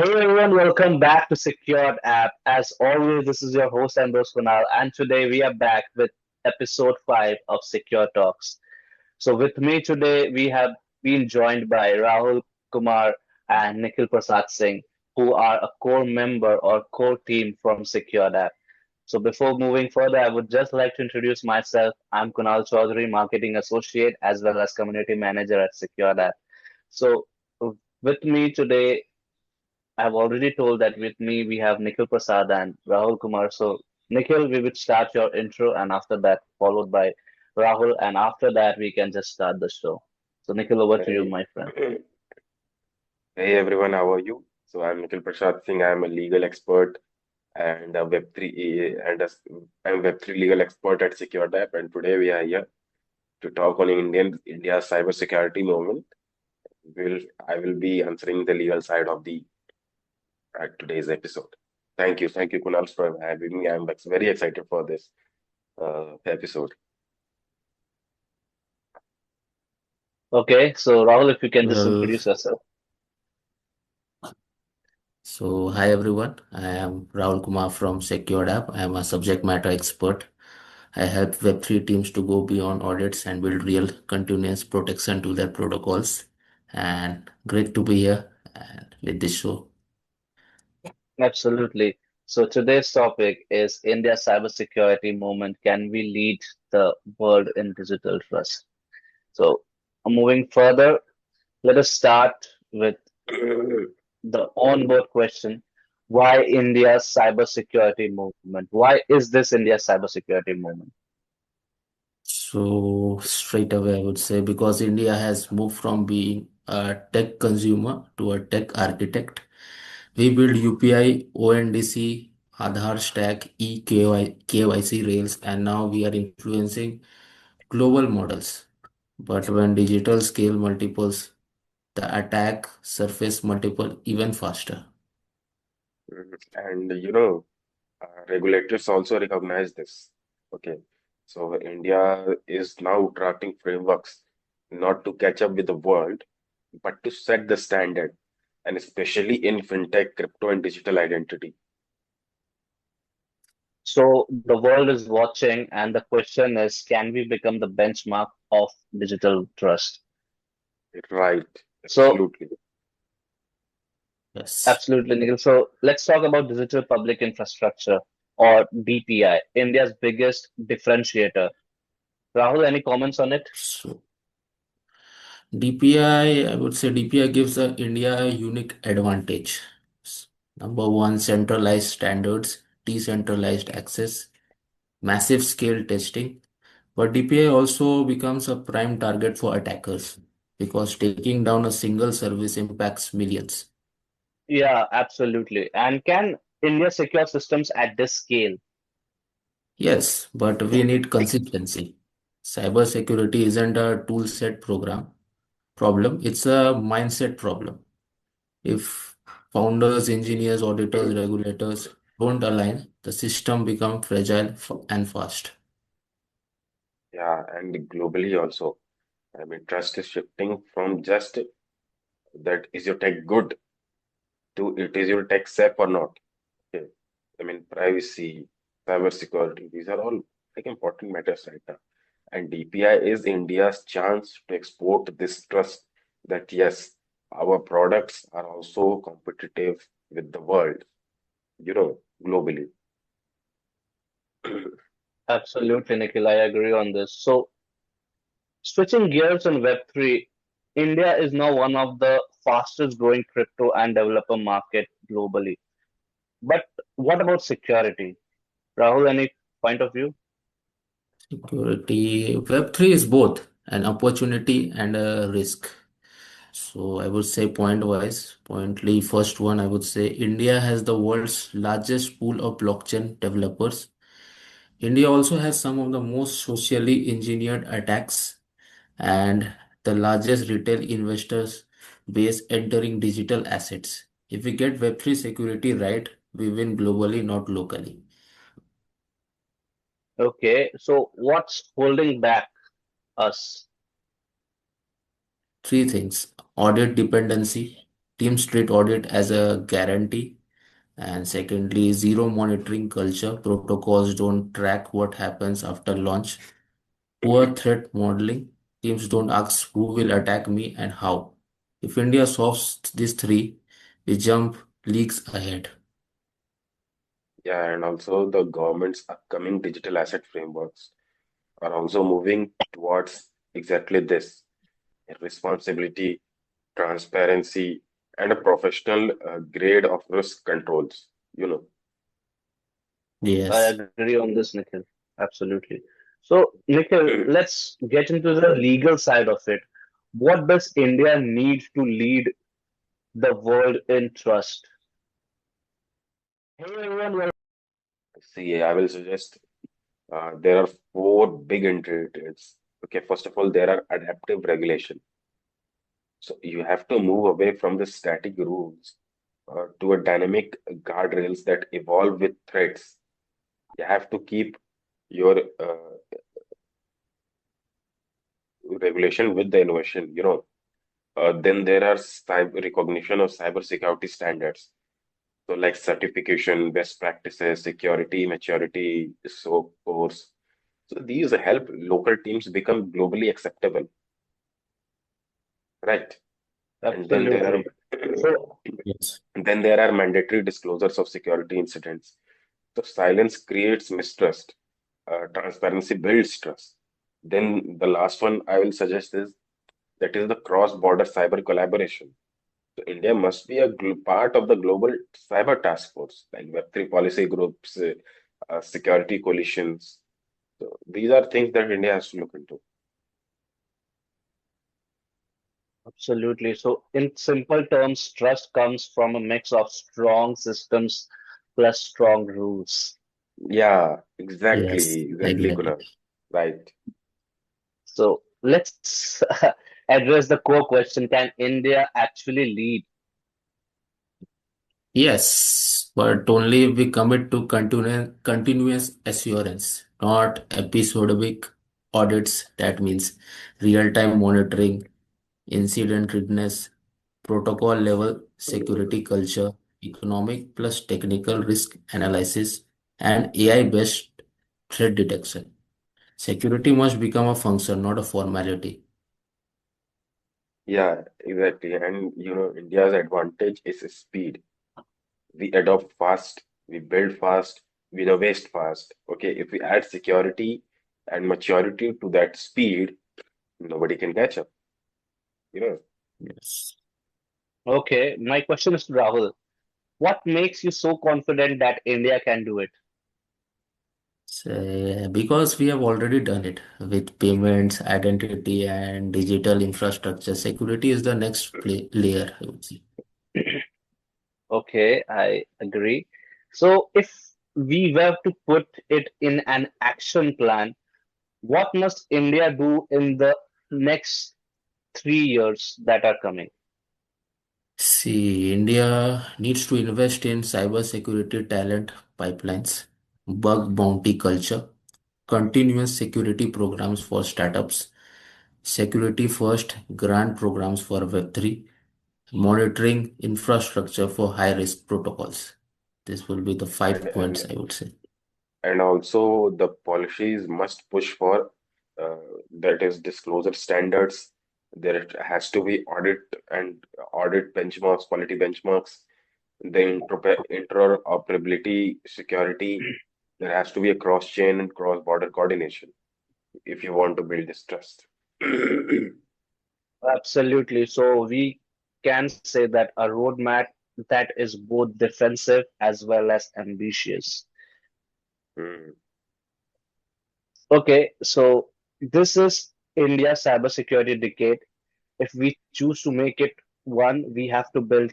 Hey everyone, welcome back to SecureDApp. As always, this is your host and host Kunal, and today we are back with episode 5 of Secure Talks. So, with me today, we have been joined by Rahul Kumar and Nikhil Prasad Singh, who are a core member or core team from SecureDApp. So, before moving further, I would just like to introduce myself. I'm Kunal Chowdhury, Marketing Associate as well as Community Manager at SecureDApp. So, with me today I've already told that with me we have Nikhil Prasad and Rahul Kumar. So, Nikhil, we will start your intro, and after that, followed by Rahul, and after that, we can just start the show. So, Nikhil, over to you, Hey, my friend. hey everyone, how are you? So I'm Nikhil Prasad Singh. I'm a legal expert and a Web3 I'm Web3 legal expert at SecureDApp, and today we are here to talk on India's cybersecurity movement. Will I will be answering the legal side of the today's episode. Thank you, Kunal, for having me. I'm very excited for this episode. Okay, so Rahul, if you can just Well, introduce yourself. hi everyone. I am Rahul Kumar from SecureDApp. I am a subject matter expert. I help Web3 teams to go beyond audits and build real continuous protection to their protocols. And great to be here and with this show. Absolutely. So, today's topic is India's cybersecurity movement. Can we lead the world in digital trust? So, moving further, let us start with the onboard question. Why India's cybersecurity movement? Why is this India's cybersecurity movement? So straight away, I would say because India has moved from being a tech consumer to a tech architect. We build UPI, ONDC, Aadhaar stack, e-KYC rails, and now we are influencing global models. But when digital scale multiples, the attack surface multiple even faster. And regulators also recognize this. Okay, so India is now drafting frameworks not to catch up with the world, but to set the standard, and especially in fintech, crypto, and digital identity. So the world is watching, and the question is, can we become the benchmark of digital trust? Right, So absolutely. Yes. absolutely, Nikhil. So let's talk about digital public infrastructure or DPI, India's biggest differentiator. Rahul, any comments on it? So DPI, I would say DPI gives India a unique advantage. Number one, centralized standards, decentralized access, massive scale testing. But DPI also becomes a prime target for attackers because taking down a single service impacts millions. Yeah, absolutely. And can India secure systems at this scale? Yes, but we need consistency. Cybersecurity isn't a tool set problem, it's a mindset problem. If founders, engineers, auditors, regulators don't align, the system becomes fragile and fast. Yeah, and globally also. I mean, trust is shifting from just that is your tech good to it is your tech safe or not. Okay. I mean, privacy, cybersecurity, these are all like important matters right now. And DPI is India's chance to export this trust that yes, our products are also competitive with the world, globally. Absolutely, Nikhil. I agree on this. So, switching gears on Web3, India is now one of the fastest growing crypto and developer market globally. But what about security? Rahul, any point of view? Security Web3 is both an opportunity and a risk. So I would say point wise, pointly first one, I would say India has the world's largest pool of blockchain developers. India also has some of the most socially engineered attacks and the largest retail investors base entering digital assets. If we get Web3 security right, we win globally, not locally. Okay, so what's holding back us? Three things: audit dependency, Teams treat audit as a guarantee. And secondly, zero monitoring culture. Protocols don't track what happens after launch. Poor threat modeling. Teams don't ask who will attack me and how. If India solves these three, we jump leagues ahead. Yeah, and also the government's upcoming digital asset frameworks are also moving towards exactly this: responsibility, transparency, and a professional grade of risk controls. You know. I Yes. agree on this, Nikhil. Absolutely. So, Nikhil, let's get into the legal side of it. What does India need to lead the world in trust? Hey everyone, See, I will suggest there are four big ingredients. Okay, first of all, there are adaptive regulation. So you have to move away from the static rules to a dynamic guardrails that evolve with threats. You have to keep your regulation with the innovation, you know. Then there are cyber recognition of cybersecurity standards. So like certification, best practices, security, maturity, so course. So these help local teams become globally acceptable, right? And then there are absolutely. So, Yes. then there are mandatory disclosures of security incidents. So silence creates mistrust. Transparency builds trust. Then the last one I will suggest is that is the cross-border cyber collaboration. So India must be a part of the global cyber task force, like Web3 policy groups, security coalitions. So these are things that India has to look into. absolutely. So, in simple terms, trust comes from a mix of strong systems plus strong rules. Yeah, Yes. exactly, Exactly. Kunal. Right. So, let's address the core question. Can India actually lead? Yes, but only if we commit to continuous assurance, not episodic audits. That means real-time monitoring, incident readiness, protocol level security culture, economic plus technical risk analysis, and AI-based threat detection. Security must become a function, not a formality. Yeah, exactly. And you know, India's advantage is speed. We adopt fast, we build fast, we innovate fast. Okay, if we add security and maturity to that speed, nobody can catch up, you know. Yes. Okay, my question is to Rahul. What makes you so confident that India can do it? So, because we have already done it with payments, identity, and digital infrastructure, security is the next layer, I would say. Okay, I agree. So, if we were to put it in an action plan, what must India do in the next 3 years that are coming? See, India needs to invest in cybersecurity talent pipelines, bug bounty culture, continuous security programs for startups, security first grant programs for Web3, monitoring infrastructure for high risk protocols. This will be the And five and points I would say. and also the policies must push for uh, that is disclosure standards. There has to be audit benchmarks, quality benchmarks, the interoperability security. There has to be a cross-chain and cross-border coordination if you want to build this trust. Absolutely. So, we can say that a roadmap that is both defensive as well as ambitious. Mm. Okay, so this is India's cybersecurity decade. If we choose to make it one, we have to build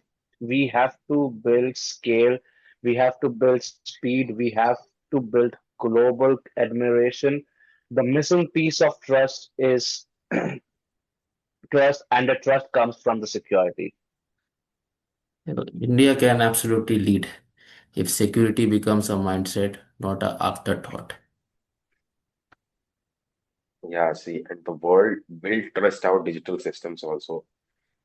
scale, we have to build speed, we have to build global admiration. The missing piece of trust is trust, and the trust comes from the security. India can absolutely lead if security becomes a mindset, not an afterthought. Yeah, see, and the world will trust our digital systems also.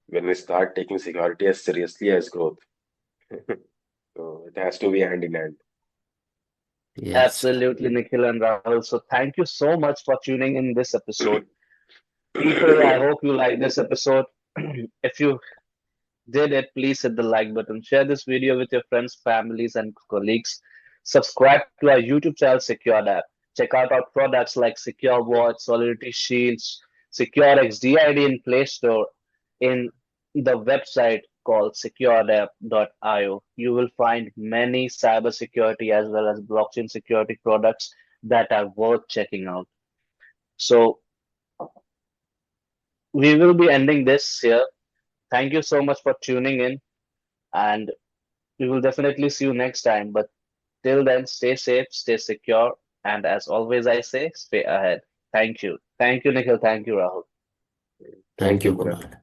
when we start taking security as seriously as growth. So it has to be hand in hand. Yes. Absolutely, Nikhil and Rahul. So thank you so much for tuning in this episode. People, I hope you like this episode. If you did it, please hit the like button. Share this video with your friends, families, and colleagues. Subscribe to our YouTube channel, SecureDApp. Check out our products like Secure Watch, Solidity Shields, SecureX DID in Play Store, in the website called SecureDApp.io. You will find many cybersecurity as well as blockchain security products that are worth checking out. So we will be ending this here. Thank you so much for tuning in, and we will definitely see you next time. But till then, stay safe, stay secure, and as always, I say, stay ahead. Thank you. Thank you, Nikhil. Thank you, Rahul. Thank Thank you, you, Kunal. Kunal.